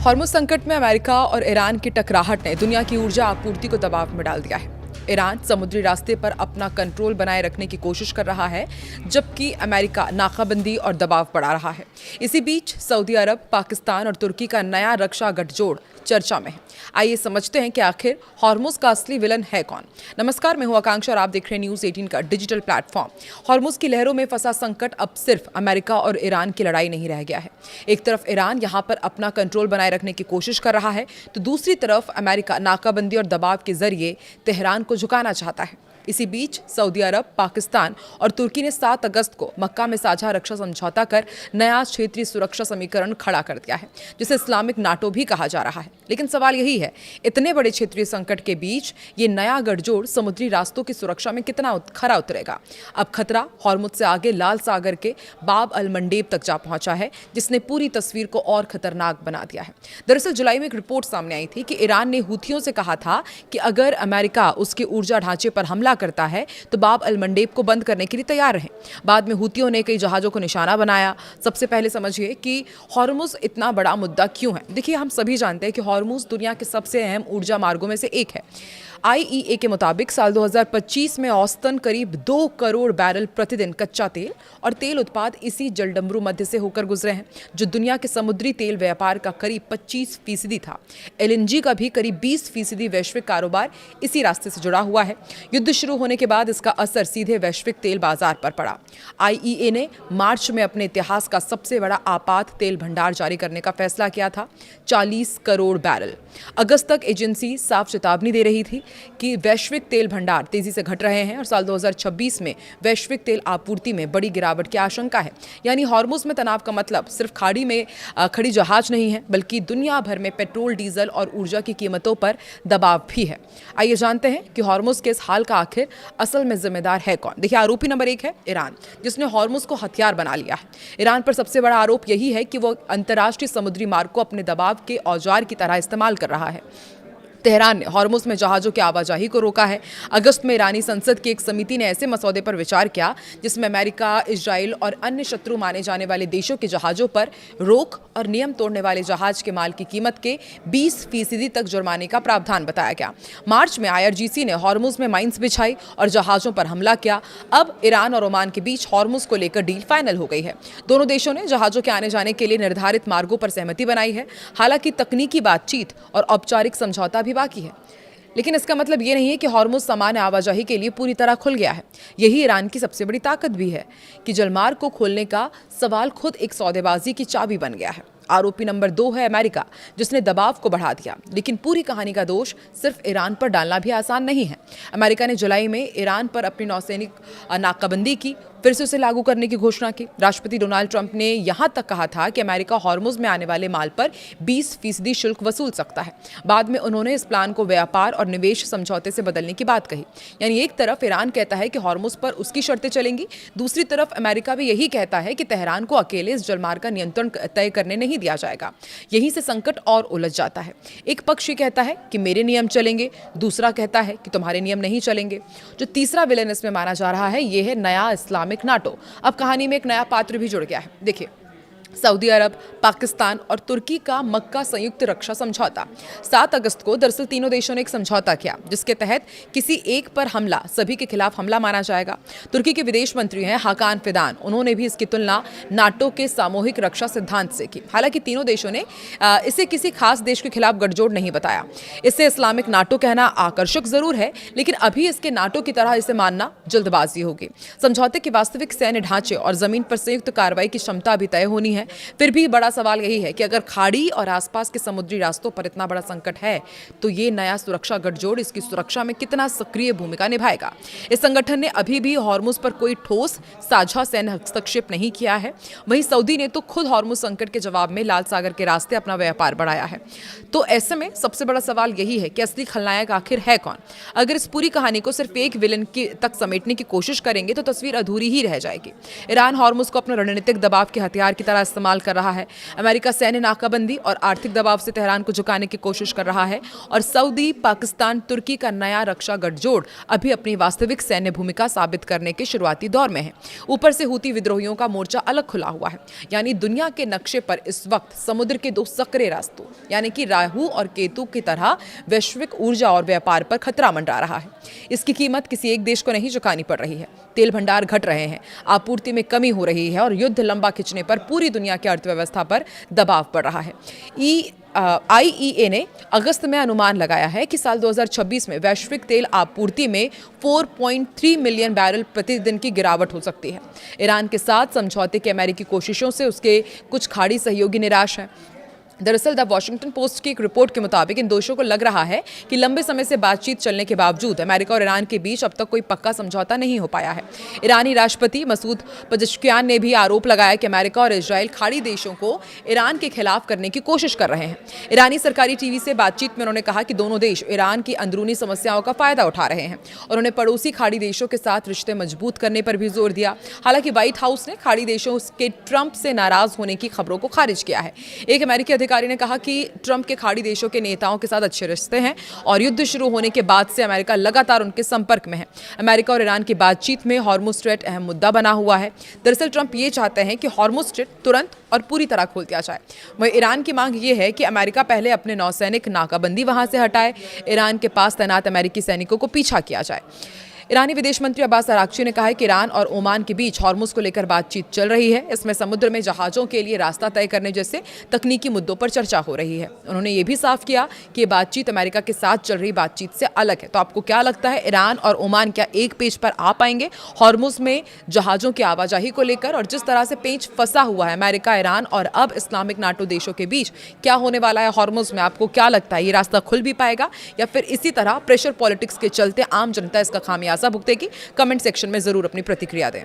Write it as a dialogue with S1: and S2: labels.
S1: Hormuz संकट में America और ईरान की टकराहट ने दुनिया की ऊर्जा आपूर्ति को दबाव में डाल दिया है। ईरान समुद्री रास्ते पर अपना कंट्रोल बनाए रखने की कोशिश कर रहा है, जबकि अमेरिका नाकाबंदी और दबाव बढ़ा रहा है। इसी बीच सऊदी अरब, पाकिस्तान और तुर्की का नया रक्षा गठजोड़ चर्चा में है। आइए समझते हैं कि आखिर हॉर्मुज़ का असली विलन है कौन। नमस्कार, मैं हूं आकांक्षा और आप देख रहे हैं न्यूज़ 18 का डिजिटल प्लेटफॉर्म। हॉर्मुज़ की लहरों में फंसा संकट अब सिर्फ अमेरिका और ईरान की लड़ाई नहीं रह गया है। एक तरफ ईरान यहां पर अपना कंट्रोल बनाए रखने की कोशिश कर रहा है, तो दूसरी तरफ अमेरिका नाकाबंदी और दबाव के जरिए तेहरान को झुकाना चाहता है। इसी बीच सऊदी अरब, पाकिस्तान और तुर्की ने 7 अगस्त को मक्का में साझा रक्षा समझौता कर नया क्षेत्रीय सुरक्षा समीकरण खड़ा कर दिया है, जिसे इस्लामिक नाटो भी कहा जा रहा है। लेकिन सवाल यही है, इतने बड़े क्षेत्रीय संकट के बीच ये नया गठजोड़ समुद्री रास्तों की सुरक्षा में कितना खरा उतरेगा। अब खतरा हॉर्मुज़ से आगे लाल सागर के बाब अल मंडेब तक जा पहुंचा है, जिसने पूरी तस्वीर को और खतरनाक बना दिया है। दरअसल जुलाई में एक रिपोर्ट सामने आई थी कि ईरान ने हूथियों से कहा था कि अगर अमेरिका उसके ऊर्जा ढांचे पर हमला करता है तो बाब अल मंडेब को बंद करने के लिए तैयार रहें। बाद में हूथियों ने कई जहाजों को निशाना बनाया। सबसे पहले समझिए कि हॉर्मुज़ इतना बड़ा मुद्दा क्यों है। देखिए, हम सभी जानते हैं कि हॉर्मुज़ दुनिया के सबसे अहम ऊर्जा मार्गों में से एक है। आईईए के मुताबिक साल 2025 में औसतन करीब 2 करोड़ बैरल प्रतिदिन कच्चा तेल और तेल उत्पाद इसी जलडमरू मध्य से होकर गुजरे हैं, जो दुनिया के समुद्री तेल व्यापार का करीब 25% था। एलएनजी का भी करीब 20% वैश्विक कारोबार इसी रास्ते से जुड़ा हुआ है। युद्ध शुरू होने के बाद इसका असर सीधे वैश्विक तेल बाजार पर पड़ा। आईईए ने मार्च में अपने इतिहास का सबसे बड़ा आपात तेल भंडार जारी करने का फैसला किया था, 40 करोड़ बैरल। अगस्त तक एजेंसी साफ चेतावनी दे रही थी कि वैश्विक तेल भंडार तेजी से घट रहे हैं और साल 2026 में वैश्विक तेल आपूर्ति में बड़ी गिरावट की आशंका है। यानी हॉर्मुज़ में तनाव का मतलब सिर्फ खाड़ी में खड़ी जहाज नहीं है, बल्कि दुनिया भर में पेट्रोल, डीजल और ऊर्जा की कीमतों पर दबाव भी है। आइए जानते हैं कि हॉर्मुज़ के इस हाल का आखिर असल में जिम्मेदार है कौन। देखिए, आरोपी नंबर 1 है ईरान, जिसने हॉर्मुज़ को हथियार बना लिया है। ईरान पर सबसे बड़ा आरोप यही है कि वो अंतर्राष्ट्रीय समुद्री मार्ग को अपने दबाव के औजार की तरह इस्तेमाल कर रहा है। तेहरान ने हॉर्मुज़ में जहाज़ों की आवाजाही को रोका है। अगस्त में ईरानी संसद की एक समिति ने ऐसे मसौदे पर विचार किया जिसमें अमेरिका, इजराइल और अन्य शत्रु माने जाने वाले देशों के जहाज़ों पर रोक और नियम तोड़ने वाले जहाज के माल की कीमत के 20% तक जुर्माने का प्रावधान बताया गया। मार्च में आईआरजीसी ने हॉर्मुज़ में माइंस बिछाई और जहाज़ों पर हमला किया। अब ईरान और ओमान के बीच हॉर्मुज़ को लेकर डील फाइनल हो गई है। दोनों देशों ने जहाज़ों के आने जाने के लिए निर्धारित मार्गों पर सहमति बनाई है। हालांकि तकनीकी बातचीत और औपचारिक समझौता बाकी है, लेकिन इसका मतलब ये नहीं है कि हॉर्मुज़ सामान्य आवाजाही के लिए पूरी तरह खुल गया है। यही ईरान की सबसे बड़ी ताकत भी है कि जलमार्ग को खोलने का सवाल खुद एक सौदेबाजी की चाबी बन गया है। आरोपी नंबर 2 है अमेरिका, जिसने दबाव को बढ़ा दिया। लेकिन पूरी कहानी का दोष सिर्फ ईरान पर डालना भी आसान नहीं है। अमेरिका ने जुलाई में ईरान पर अपनी नौसैनिक नाकाबंदी की, फिर से उसे लागू करने की घोषणा की। राष्ट्रपति डोनाल्ड ट्रंप ने यहां तक कहा था कि अमेरिका हॉर्मुज़ में आने वाले माल पर 20% शुल्क वसूल सकता है। बाद में उन्होंने इस प्लान को व्यापार और निवेश समझौते से बदलने की बात कही। यानी एक तरफ ईरान कहता है कि हॉर्मुज़ पर उसकी शर्तें चलेंगी, दूसरी तरफ अमेरिका भी यही कहता है कि तेहरान को अकेले इस जलमार्ग का नियंत्रण तय करने नहीं दिया जाएगा। यहीं से संकट और उलझ जाता है। एक पक्ष ये कहता है कि मेरे नियम चलेंगे, दूसरा कहता है कि तुम्हारे नियम नहीं चलेंगे। जो तीसरा विलेन इसमें माना जा रहा है, यह है नया इस्लामिक नाटो। अब कहानी में एक नया पात्र भी जुड़ गया है। देखिए, सऊदी अरब, पाकिस्तान और तुर्की का मक्का संयुक्त रक्षा समझौता। 7 अगस्त को दरअसल तीनों देशों ने एक समझौता किया, जिसके तहत किसी एक पर हमला सभी के खिलाफ हमला माना जाएगा। तुर्की के विदेश मंत्री हैं हाकान फिदान, उन्होंने भी इसकी तुलना नाटो के सामूहिक रक्षा सिद्धांत से की। हालांकि तीनों देशों ने इसे किसी खास देश के खिलाफ गठजोड़ नहीं बताया। इससे इस्लामिक नाटो कहना आकर्षक जरूर है, लेकिन अभी इसके नाटो की तरह इसे मानना जल्दबाजी होगी। समझौते के वास्तविक सैन्य ढांचे और जमीन पर संयुक्त कार्रवाई की क्षमता भी तय होनी है। फिर भी बड़ा सवाल यही है कि अगर खाड़ी और आसपास के समुद्री रास्तों पर इतना बड़ा संकट है, तो ये नया सुरक्षा गठजोड़ इसकी सुरक्षा में कितना सक्रिय भूमिका निभाएगा। इस संगठन ने अभी भी हॉर्मुज़ पर कोई ठोस साझा सैन्य हस्तक्षेप नहीं किया है। वहीं सऊदी ने तो खुद हॉर्मुज़ संकट के जवाब में लाल सागर के रास्ते अपना व्यापार बढ़ाया है। तो ऐसे में सबसे बड़ा सवाल यही है कि असली खलनायक आखिर है कौन। अगर इस पूरी कहानी को सिर्फ एक विलन तक समेटने की कोशिश करेंगे तो तस्वीर अधूरी ही रह जाएगी। ईरान हॉर्मुज़ को अपना रणनीतिक दबाव के हथियार की तरह इस्तेमाल कर रहा है। अमेरिका सैन्य नाकाबंदी और आर्थिक दबाव से तेहरान को झुकाने की कोशिश कर रहा है और सऊदी, पाकिस्तान, तुर्की का नया रक्षा गठजोड़ अभी अपनी वास्तविक सैन्य भूमिका साबित करने के शुरुआती दौर में है। ऊपर से हूती विद्रोहियों का मोर्चा अलग खुला हुआ है, यानी दुनिया के नक्शे पर इस वक्त समुद्र के दो सक्रिय रास्तों यानी कि राहु और केतु की तरह वैश्विक ऊर्जा और व्यापार पर खतरा मंडरा रहा है। इसकी कीमत किसी एक देश को नहीं चुकानी पड़ रही है। तेल भंडार घट रहे हैं, आपूर्ति में कमी हो रही है और युद्ध लंबा खिंचने पर पूरी दुनिया की अर्थव्यवस्था पर दबाव पड़ रहा है। IEA ने अगस्त में अनुमान लगाया है कि साल 2026 में वैश्विक तेल आपूर्ति में 4.3 मिलियन बैरल प्रतिदिन की गिरावट हो सकती है। ईरान के साथ समझौते की अमेरिकी कोशिशों से उसके कुछ खाड़ी सहयोगी निराश हैं। दरअसल द वॉशिंगटन पोस्ट की एक रिपोर्ट के मुताबिक इन दोषों को लग रहा है कि लंबे समय से बातचीत चलने के बावजूद अमेरिका और ईरान के बीच अब तक कोई पक्का समझौता नहीं हो पाया है। ईरानी राष्ट्रपति मसूद पजेश्कियान ने भी आरोप लगाया कि अमेरिका और इजराइल खाड़ी देशों को ईरान के खिलाफ करने की कोशिश कर रहे हैं। ईरानी सरकारी टीवी से बातचीत में उन्होंने कहा कि दोनों देश ईरान की अंदरूनी समस्याओं का फायदा उठा रहे हैं और उन्हें पड़ोसी खाड़ी देशों के साथ रिश्ते मजबूत करने पर भी जोर दिया। हालांकि व्हाइट हाउस ने खाड़ी देशों के ट्रंप से नाराज होने की खबरों को खारिज किया है। एक अमेरिकी अधिकारी ने कहा कि ट्रंप के खाड़ी देशों के नेताओं के साथ अच्छे रिश्ते हैं और युद्ध शुरू होने के बाद से अमेरिका लगातार उनके संपर्क में है। अमेरिका और ईरान की बातचीत में हॉर्मुज़ स्ट्रेट अहम मुद्दा बना हुआ है। दरअसल ट्रंप ये चाहते हैं कि हॉर्मुज़ स्ट्रेट तुरंत और पूरी तरह खोल दिया जाए। वहीं ईरान की मांग ये है कि अमेरिका पहले अपने नौसैनिक नाकाबंदी वहां से हटाए, ईरान के पास तैनात अमेरिकी सैनिकों को पीछा किया जाए। ईरानी विदेश मंत्री अब्बास अरागची ने कहा है कि ईरान और ओमान के बीच हॉर्मुज़ को लेकर बातचीत चल रही है। इसमें समुद्र में जहाज़ों के लिए रास्ता तय करने जैसे तकनीकी मुद्दों पर चर्चा हो रही है। उन्होंने ये भी साफ किया कि ये बातचीत अमेरिका के साथ चल रही बातचीत से अलग है। तो आपको क्या लगता है, ईरान और ओमान क्या एक पेज पर आ पाएंगे हॉर्मुज़ में जहाज़ों की आवाजाही को लेकर? और जिस तरह से पेच फंसा हुआ है अमेरिका, ईरान और अब इस्लामिक नाटो देशों के बीच, क्या होने वाला है हॉर्मुज़ में? आपको क्या लगता है, ये रास्ता खुल भी पाएगा या फिर इसी तरह प्रेशर पॉलिटिक्स के चलते आम जनता इसका खामियाजा भुगतेगी? कमेंट सेक्शन में जरूर अपनी प्रतिक्रिया दें।